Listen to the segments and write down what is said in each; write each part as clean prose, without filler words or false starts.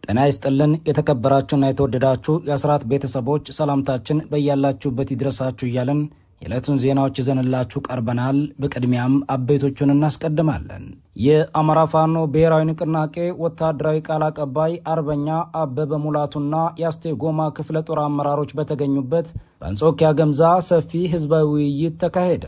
ጤና ይስጥልን የተከበራችሁና የተወደዳችሁ የአስራት ቤተሰቦች ሰላምታችን በእያላችሁበት ይድረሳችሁ እያልን የዕለቱን ዜናዎች ይዘንላችሁ ቀርበናል። በቅድሚያም አበይቶቹን እናስቀድማለን። የአማራ ፋኖ ብሔራዊ ንቅናቄ ወታደራዊ ቃል አቀባይ አርበኛ አበበ ሙላቱና የአስቴጎማ ክፍለ ጦር አመራሮች በተገኙበት በአንጾኪያ ገምዛ ሰፊ ህዝባዊ ውይይት ተካሄደ።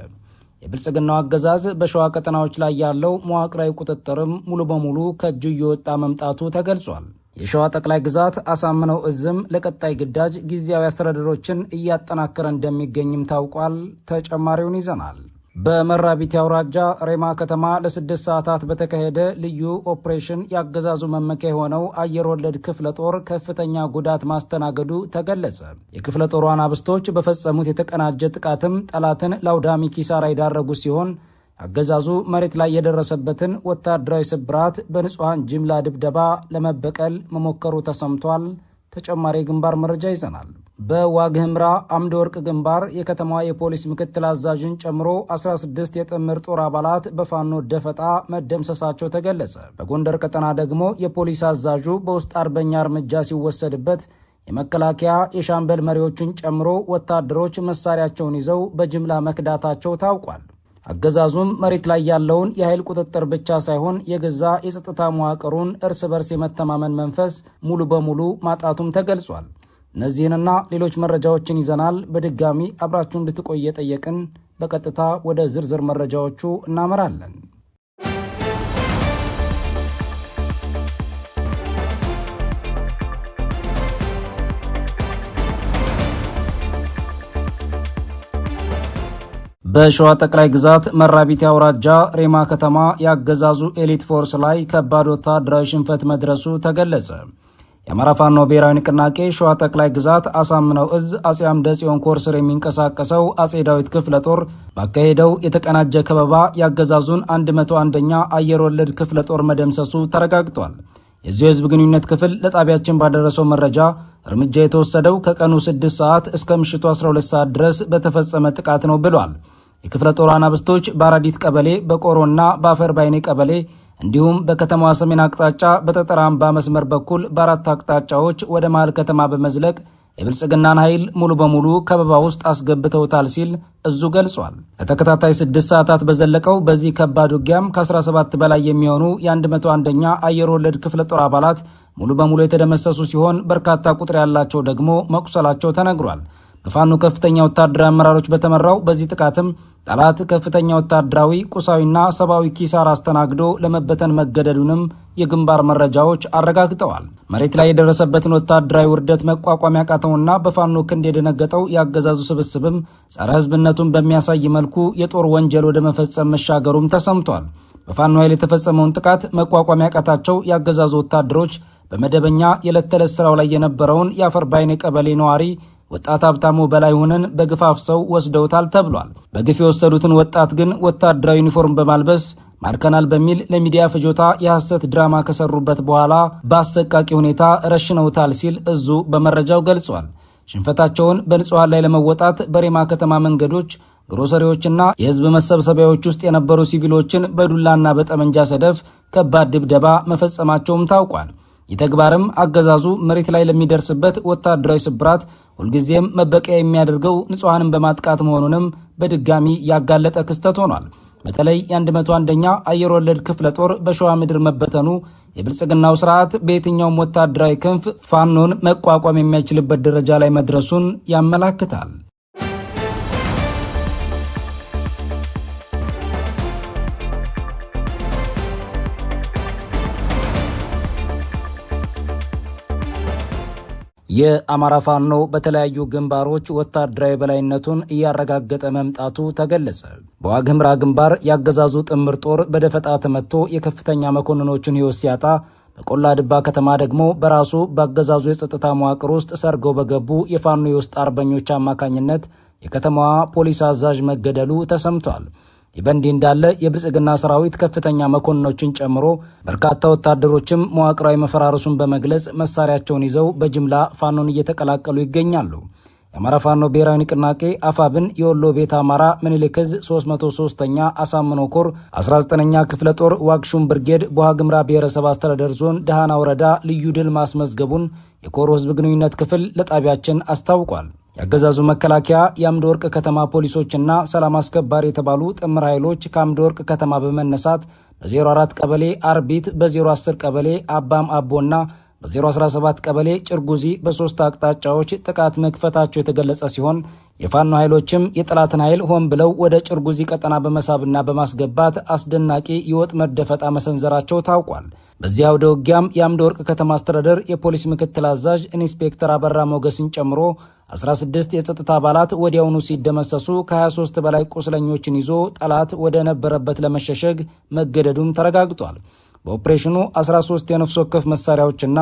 የብልጽግናው አገዛዝ በሸዋ ቀጠናዎች ላይ ያለው መዋቅራዊ ቁጥጥርም ሙሉ በሙሉ ከእጁ እየወጣ መምጣቱ ተገልጿል። የሸዋ ጠቅላይ ግዛት አሳምነው እዝም ለቀጣይ ግዳጅ ጊዜያዊ አስተዳደሮችን እያጠናከረ እንደሚገኝም ታውቋል። ተጨማሪውን ይዘናል። በመራቢት አውራጃ ሬማ ከተማ ለ6 ሰዓታት በተካሄደ ልዩ ኦፕሬሽን ያገዛዙ መመኪያ የሆነው አየር ወለድ ክፍለ ጦር ከፍተኛ ጉዳት ማስተናገዱ ተገለጸ። የክፍለ ጦሩ አናብስቶች በፈጸሙት የተቀናጀ ጥቃትም ጠላትን ለአውዳሚ ኪሳራ የዳረጉ ሲሆን አገዛዙ መሬት ላይ የደረሰበትን ወታደራዊ ስብራት በንጹሃን ጅምላ ድብደባ ለመበቀል መሞከሩ ተሰምቷል። ተጨማሪ ግንባር መረጃ ይዘናል። በዋግህምራ አምደ ወርቅ ግንባር የከተማዋ የፖሊስ ምክትል አዛዥን ጨምሮ 16 የጥምር ጦር አባላት በፋኖ ደፈጣ መደምሰሳቸው ተገለጸ። በጎንደር ቀጠና ደግሞ የፖሊስ አዛዡ በውስጥ አርበኛ እርምጃ ሲወሰድበት የመከላከያ የሻምበል መሪዎቹን ጨምሮ ወታደሮች መሳሪያቸውን ይዘው በጅምላ መክዳታቸው ታውቋል። አገዛዙም መሬት ላይ ያለውን የኃይል ቁጥጥር ብቻ ሳይሆን የገዛ የጸጥታ መዋቅሩን እርስ በርስ የመተማመን መንፈስ ሙሉ በሙሉ ማጣቱም ተገልጿል። እነዚህንና ሌሎች መረጃዎችን ይዘናል። በድጋሚ አብራችሁ እንድትቆዩ ጠየቅን። በቀጥታ ወደ ዝርዝር መረጃዎቹ እናመራለን። በሸዋ ጠቅላይ ግዛት መራቢት አውራጃ ሬማ ከተማ ያገዛዙ ኤሊት ፎርስ ላይ ከባድ ወታደራዊ ሽንፈት መድረሱ ተገለጸ። የአማራ ፋኖ ብሔራዊ ንቅናቄ ሸዋ ጠቅላይ ግዛት አሳምነው እዝ አጼ አምደ ጽዮን ኮር ስር የሚንቀሳቀሰው አጼ ዳዊት ክፍለ ጦር ባካሄደው የተቀናጀ ከበባ ያገዛዙን 101ኛ አየር ወለድ ክፍለ ጦር መደምሰሱ ተረጋግጧል። የዚሁ የህዝብ ግንኙነት ክፍል ለጣቢያችን ባደረሰው መረጃ እርምጃ የተወሰደው ከቀኑ 6 ሰዓት እስከ ምሽቱ 12 ሰዓት ድረስ በተፈጸመ ጥቃት ነው ብሏል። የክፍለ ጦር አናብስቶች በአራዲት ቀበሌ፣ በቆሮና በአፈር ባይኔ ቀበሌ እንዲሁም በከተማዋ ሰሜን አቅጣጫ በጠጠር አምባ መስመር በኩል በአራት አቅጣጫዎች ወደ መሃል ከተማ በመዝለቅ የብልጽግናን ኃይል ሙሉ በሙሉ ከበባ ውስጥ አስገብተውታል ሲል እዙ ገልጿል። ለተከታታይ 6 ሰዓታት በዘለቀው በዚህ ከባድ ውጊያም ከ17 በላይ የሚሆኑ የ101ኛ አየር ወለድ ክፍለ ጦር አባላት ሙሉ በሙሉ የተደመሰሱ ሲሆን በርካታ ቁጥር ያላቸው ደግሞ መቁሰላቸው ተነግሯል። በፋኖ ከፍተኛ ወታደራዊ አመራሮች በተመራው በዚህ ጥቃትም ጠላት ከፍተኛ ወታደራዊ ቁሳዊና ሰብአዊ ኪሳራ አስተናግዶ ለመበተን መገደዱንም የግንባር መረጃዎች አረጋግጠዋል። መሬት ላይ የደረሰበትን ወታደራዊ ውርደት መቋቋም ያቃተውና በፋኖ ክንድ የደነገጠው የአገዛዙ ስብስብም ጸረ ሕዝብነቱን በሚያሳይ መልኩ የጦር ወንጀል ወደ መፈጸም መሻገሩም ተሰምቷል። በፋኖ ኃይል የተፈጸመውን ጥቃት መቋቋም ያቃታቸው የአገዛዙ ወታደሮች በመደበኛ የዕለት ተዕለት ስራው ላይ የነበረውን የአፈር ባይኔ ቀበሌ ነዋሪ ወጣት ሀብታሙ በላይሁንን በግፍ አፍሰው ወስደውታል ተብሏል። በግፍ የወሰዱትን ወጣት ግን ወታደራዊ ዩኒፎርም በማልበስ ማርከናል በሚል ለሚዲያ ፍጆታ የሐሰት ድራማ ከሰሩበት በኋላ በአሰቃቂ ሁኔታ ረሽነውታል ሲል እዙ በመረጃው ገልጿል። ሽንፈታቸውን በንጹሃን ላይ ለመወጣት በሬማ ከተማ መንገዶች፣ ግሮሰሪዎችና የህዝብ መሰብሰቢያዎች ውስጥ የነበሩ ሲቪሎችን በዱላና በጠመንጃ ሰደፍ ከባድ ድብደባ መፈጸማቸውም ታውቋል። ይህ ተግባርም አገዛዙ መሬት ላይ ለሚደርስበት ወታደራዊ ስብራት ሁልጊዜም መበቀያ የሚያደርገው ንጹሃንን በማጥቃት መሆኑንም በድጋሚ ያጋለጠ ክስተት ሆኗል። በተለይ የ101ኛ አየር ወለድ ክፍለ ጦር በሸዋ ምድር መበተኑ የብልጽግናው ስርዓት በየትኛውም ወታደራዊ ክንፍ ፋኖን መቋቋም የሚያችልበት ደረጃ ላይ መድረሱን ያመላክታል። የአማራ ፋኖ በተለያዩ ግንባሮች ወታደራዊ በላይነቱን እያረጋገጠ መምጣቱ ተገለጸ። በዋግህምራ ግንባር ያገዛዙ ጥምር ጦር በደፈጣ ተመቶ የከፍተኛ መኮንኖችን ሕይወት ሲያጣ፣ በቆላ ድባ ከተማ ደግሞ በራሱ በአገዛዙ የጸጥታ መዋቅር ውስጥ ሰርገው በገቡ የፋኖ የውስጥ አርበኞች አማካኝነት የከተማዋ ፖሊስ አዛዥ መገደሉ ተሰምቷል። ይህ በእንዲህ እንዳለ የብልጽግና ሰራዊት ከፍተኛ መኮንኖችን ጨምሮ በርካታ ወታደሮችም መዋቅራዊ መፈራረሱን በመግለጽ መሳሪያቸውን ይዘው በጅምላ ፋኖን እየተቀላቀሉ ይገኛሉ። የአማራ ፋኖ ብሔራዊ ንቅናቄ አፋብን የወሎ ቤት አማራ ምኒልክ ዕዝ 303ኛ አሳምኖ ኮር 19ኛ ክፍለ ጦር ዋግሹም ብርጌድ በዋግምራ ብሔረሰብ አስተዳደር ዞን ደሃና ወረዳ ልዩ ድል ማስመዝገቡን የኮሩ ህዝብ ግንኙነት ክፍል ለጣቢያችን አስታውቋል። ያገዛዙ መከላከያ የአምድ ወርቅ ከተማ ፖሊሶችና ሰላም አስከባሪ የተባሉ ጥምር ኃይሎች ከአምድ ወርቅ ከተማ በመነሳት በ04 ቀበሌ አርቢት፣ በ010 ቀበሌ አባም አቦና በ017 ቀበሌ ጭርጉዚ በሶስት አቅጣጫዎች ጥቃት መክፈታቸው የተገለጸ ሲሆን የፋኖ ኃይሎችም የጠላትን ኃይል ሆን ብለው ወደ ጭርጉዚ ቀጠና በመሳብና በማስገባት አስደናቂ የወጥመድ ደፈጣ መሰንዘራቸው ታውቋል። በዚህ አውደ ውጊያም የአምድ ወርቅ ከተማ አስተዳደር የፖሊስ ምክትል አዛዥ ኢንስፔክተር አበራ ሞገስን ጨምሮ 16 የጸጥታ አባላት ወዲያውኑ ሲደመሰሱ ከ23 በላይ ቁስለኞችን ይዞ ጠላት ወደ ነበረበት ለመሸሸግ መገደዱም ተረጋግጧል። በኦፕሬሽኑ 13 የነፍስ ወከፍ መሳሪያዎችና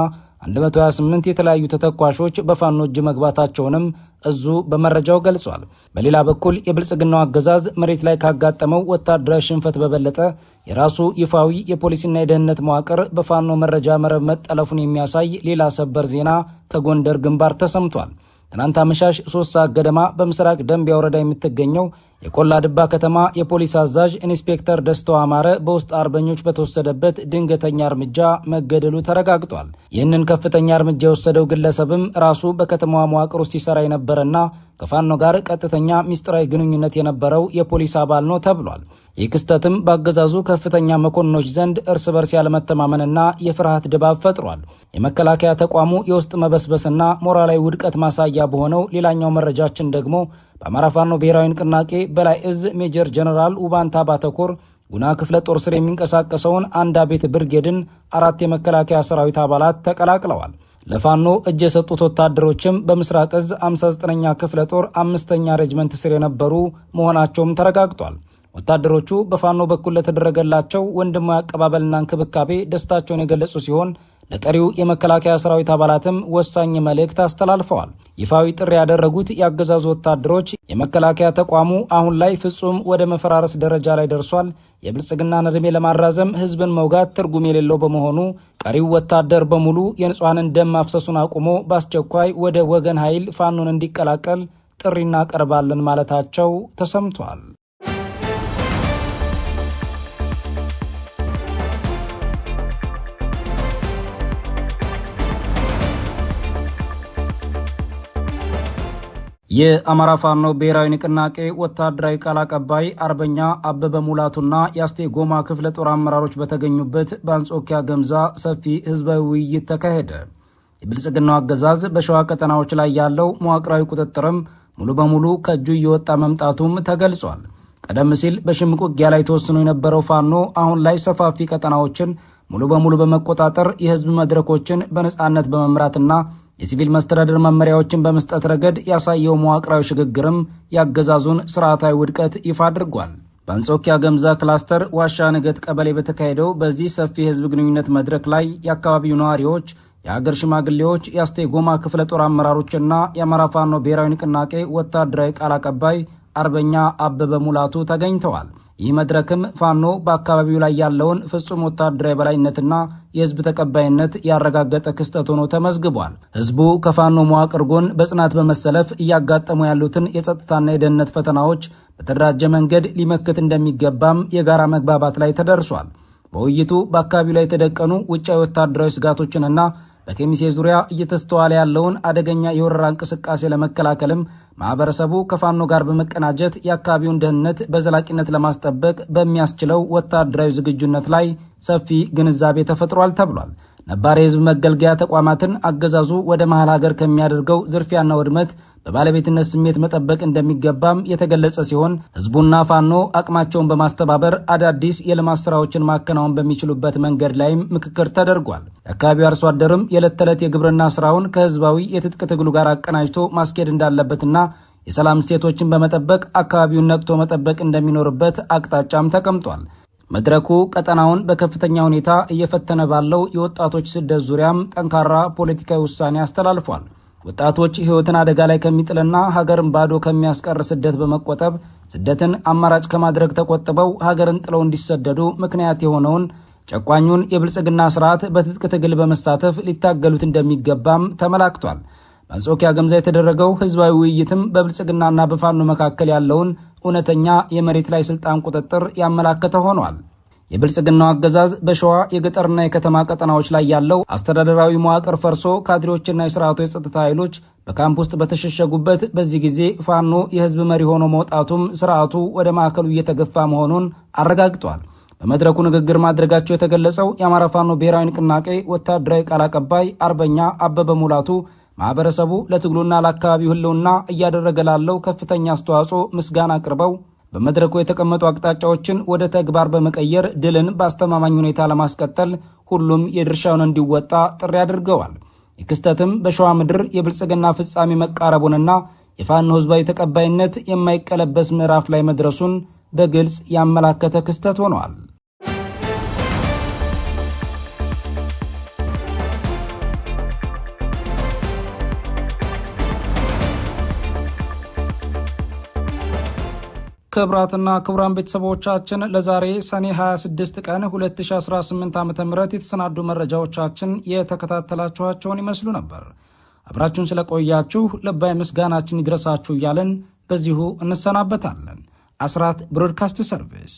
128 የተለያዩ ተተኳሾች በፋኖ እጅ መግባታቸውንም እዙ በመረጃው ገልጿል። በሌላ በኩል የብልጽግናው አገዛዝ መሬት ላይ ካጋጠመው ወታደራዊ ሽንፈት በበለጠ የራሱ ይፋዊ የፖሊስና የደህንነት መዋቅር በፋኖ መረጃ መረብ መጠለፉን የሚያሳይ ሌላ ሰበር ዜና ከጎንደር ግንባር ተሰምቷል። ትናንት አመሻሽ 3 ሰዓት ገደማ በምስራቅ ደንቢያ ወረዳ የምትገኘው የቆላ ድባ ከተማ የፖሊስ አዛዥ ኢንስፔክተር ደስተው አማረ በውስጥ አርበኞች በተወሰደበት ድንገተኛ እርምጃ መገደሉ ተረጋግጧል። ይህንን ከፍተኛ እርምጃ የወሰደው ግለሰብም ራሱ በከተማዋ መዋቅር ውስጥ ሲሰራ የነበረና ከፋኖ ጋር ቀጥተኛ ሚስጥራዊ ግንኙነት የነበረው የፖሊስ አባል ነው ተብሏል። ይህ ክስተትም በአገዛዙ ከፍተኛ መኮንኖች ዘንድ እርስ በርስ ያለመተማመንና የፍርሃት ድባብ ፈጥሯል። የመከላከያ ተቋሙ የውስጥ መበስበስና ሞራላዊ ውድቀት ማሳያ በሆነው ሌላኛው መረጃችን ደግሞ በአማራ ፋኖ ብሔራዊ ንቅናቄ በላይ ዕዝ ሜጀር ጀነራል ውባንታ ባተኮር ጉና ክፍለ ጦር ስር የሚንቀሳቀሰውን አንድ አቤት ብርጌድን 4 የመከላከያ ሰራዊት አባላት ተቀላቅለዋል። ለፋኖ እጅ የሰጡት ወታደሮችም በምስራቅ ዕዝ 59ኛ ክፍለ ጦር 5ኛ ሬጅመንት ስር የነበሩ መሆናቸውም ተረጋግጧል። ወታደሮቹ በፋኖ በኩል ለተደረገላቸው ወንድማዊ አቀባበልና እንክብካቤ ደስታቸውን የገለጹ ሲሆን ለቀሪው የመከላከያ ሰራዊት አባላትም ወሳኝ መልእክት አስተላልፈዋል። ይፋዊ ጥሪ ያደረጉት የአገዛዙ ወታደሮች የመከላከያ ተቋሙ አሁን ላይ ፍጹም ወደ መፈራረስ ደረጃ ላይ ደርሷል፣ የብልጽግናን ዕድሜ ለማራዘም ህዝብን መውጋት ትርጉም የሌለው በመሆኑ ቀሪው ወታደር በሙሉ የንጹሐንን ደም ማፍሰሱን አቁሞ በአስቸኳይ ወደ ወገን ኃይል ፋኖን እንዲቀላቀል ጥሪ እናቀርባለን ማለታቸው ተሰምቷል። የአማራ ፋኖ ብሔራዊ ንቅናቄ ወታደራዊ ቃል አቀባይ አርበኛ አበበ ሙላቱና የአስቴ ጎማ ክፍለ ጦር አመራሮች በተገኙበት በአንጾኪያ ገምዛ ሰፊ ህዝባዊ ውይይት ተካሄደ። የብልጽግናው አገዛዝ በሸዋ ቀጠናዎች ላይ ያለው መዋቅራዊ ቁጥጥርም ሙሉ በሙሉ ከእጁ እየወጣ መምጣቱም ተገልጿል። ቀደም ሲል በሽምቅ ውጊያ ላይ ተወስኖ የነበረው ፋኖ አሁን ላይ ሰፋፊ ቀጠናዎችን ሙሉ በሙሉ በመቆጣጠር የህዝብ መድረኮችን በነጻነት በመምራትና የሲቪል መስተዳደር መመሪያዎችን በመስጠት ረገድ ያሳየው መዋቅራዊ ሽግግርም ያገዛዙን ስርዓታዊ ውድቀት ይፋ አድርጓል። በአንጾኪያ ገምዛ ክላስተር ዋሻ ንገት ቀበሌ በተካሄደው በዚህ ሰፊ የህዝብ ግንኙነት መድረክ ላይ የአካባቢው ነዋሪዎች፣ የሀገር ሽማግሌዎች፣ የአስቴ ጎማ ክፍለ ጦር አመራሮችና የአማራ ፋኖ ብሔራዊ ንቅናቄ ወታደራዊ ቃል አቀባይ አርበኛ አበበ ሙላቱ ተገኝተዋል። ይህ መድረክም ፋኖ በአካባቢው ላይ ያለውን ፍጹም ወታደራዊ በላይነትና የህዝብ ተቀባይነት ያረጋገጠ ክስተት ሆኖ ተመዝግቧል። ህዝቡ ከፋኖ መዋቅር ጎን በጽናት በመሰለፍ እያጋጠሙ ያሉትን የጸጥታና የደህንነት ፈተናዎች በተደራጀ መንገድ ሊመክት እንደሚገባም የጋራ መግባባት ላይ ተደርሷል። በውይይቱ በአካባቢው ላይ የተደቀኑ ውጫዊ ወታደራዊ ስጋቶችንና በኬሚሴ ዙሪያ እየተስተዋለ ያለውን አደገኛ የወረራ እንቅስቃሴ ለመከላከልም ማህበረሰቡ ከፋኖ ጋር በመቀናጀት የአካባቢውን ደህንነት በዘላቂነት ለማስጠበቅ በሚያስችለው ወታደራዊ ዝግጁነት ላይ ሰፊ ግንዛቤ ተፈጥሯል ተብሏል። ነባር የህዝብ መገልገያ ተቋማትን አገዛዙ ወደ መሃል ሀገር ከሚያደርገው ዝርፊያና ውድመት በባለቤትነት ስሜት መጠበቅ እንደሚገባም የተገለጸ ሲሆን ህዝቡና ፋኖ አቅማቸውን በማስተባበር አዳዲስ የልማት ስራዎችን ማከናወን በሚችሉበት መንገድ ላይም ምክክር ተደርጓል። የአካባቢው አርሶ አደርም የዕለት ተዕለት የግብርና ስራውን ከህዝባዊ የትጥቅ ትግሉ ጋር አቀናጅቶ ማስኬድ እንዳለበትና የሰላም እሴቶችን በመጠበቅ አካባቢውን ነቅቶ መጠበቅ እንደሚኖርበት አቅጣጫም ተቀምጧል። መድረኩ ቀጠናውን በከፍተኛ ሁኔታ እየፈተነ ባለው የወጣቶች ስደት ዙሪያም ጠንካራ ፖለቲካዊ ውሳኔ አስተላልፏል። ወጣቶች ህይወትን አደጋ ላይ ከሚጥልና ሀገርን ባዶ ከሚያስቀር ስደት በመቆጠብ ስደትን አማራጭ ከማድረግ ተቆጥበው ሀገርን ጥለው እንዲሰደዱ ምክንያት የሆነውን ጨቋኙን የብልጽግና ስርዓት በትጥቅ ትግል በመሳተፍ ሊታገሉት እንደሚገባም ተመላክቷል። በአንጾኪያ ገምዛ የተደረገው ህዝባዊ ውይይትም በብልጽግናና በፋኖ መካከል ያለውን እውነተኛ የመሬት ላይ ስልጣን ቁጥጥር ያመላከተ ሆኗል። የብልጽግናው አገዛዝ በሸዋ የገጠርና የከተማ ቀጠናዎች ላይ ያለው አስተዳደራዊ መዋቅር ፈርሶ ካድሬዎችና የስርዓቱ የጸጥታ ኃይሎች በካምፕ ውስጥ በተሸሸጉበት በዚህ ጊዜ ፋኖ የህዝብ መሪ ሆኖ መውጣቱም ስርዓቱ ወደ ማዕከሉ እየተገፋ መሆኑን አረጋግጧል። በመድረኩ ንግግር ማድረጋቸው የተገለጸው የአማራ ፋኖ ብሔራዊ ንቅናቄ ወታደራዊ ቃል አቀባይ አርበኛ አበበ ሙላቱ ማህበረሰቡ ለትግሉና ለአካባቢው ህልውና እያደረገ ላለው ከፍተኛ አስተዋጽኦ ምስጋና አቅርበው በመድረኩ የተቀመጡ አቅጣጫዎችን ወደ ተግባር በመቀየር ድልን በአስተማማኝ ሁኔታ ለማስቀጠል ሁሉም የድርሻውን እንዲወጣ ጥሪ አድርገዋል። የክስተትም በሸዋ ምድር የብልጽግና ፍጻሜ መቃረቡንና የፋኖ ህዝባዊ ተቀባይነት የማይቀለበስ ምዕራፍ ላይ መድረሱን በግልጽ ያመላከተ ክስተት ሆኗል። ክቡራትና ክቡራን ቤተሰቦቻችን ለዛሬ ሰኔ 26 ቀን 2018 ዓ.ም የተሰናዱ መረጃዎቻችን የተከታተላችኋቸውን ይመስሉ ነበር። አብራችሁን ስለቆያችሁ ልባዊ ምስጋናችን ይድረሳችሁ እያለን በዚሁ እንሰናበታለን። አስራት ብሮድካስት ሰርቪስ